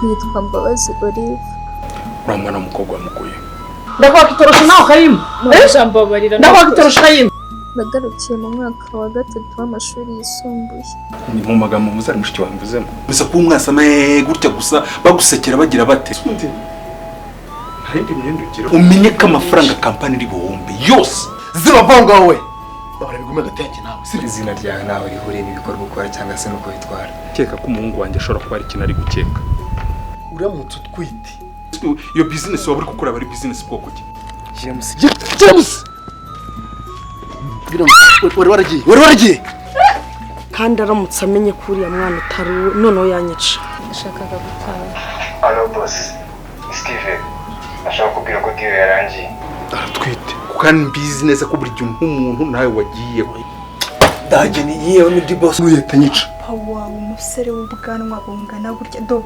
Nitwa Mbabazi Olive. Uramwana mukobwa mukuye. Ndakwakitoroshya nawe kayimo. Jambo barira. Ndakwakitoroshya kayimo. Nagarukiye mu mwaka wa 3 w'amashuri yisumbuye. Ni mu magambo muzari mushiki wambuzemo. Bisa ko umwasama gutya gusa bagusekera bagira bate. Harindi myendukiro. Umenye ko amafaranga kampani iri buhombe yose. Zibavanga wowe. Bahora bigume gateke nawe. Izina ryawe nawe rihuriye n'ibikorwa ukora cyangwa se nuko bitwara. Keka ko umuhungu wanjye ashobora kuba ari ikintu ari gukeka. Uramutse utwite. Iyo business waba uri gukora bari business bwoko ki? James. Wari waragiye. Kandi aramutse amenye ko uriya mwana utari noneho yanyica. Nashakaga gutaha. Hello boss. Steve. Ashaka kubwira ko diyo yarangiye. Aratwite. Kandi mbizi neza ko buri gihe umuntu nawe wagiye. Dage ni yewe ndi boss uyetanyica. Pawa umusore w'ubwanwa bungana gutya do.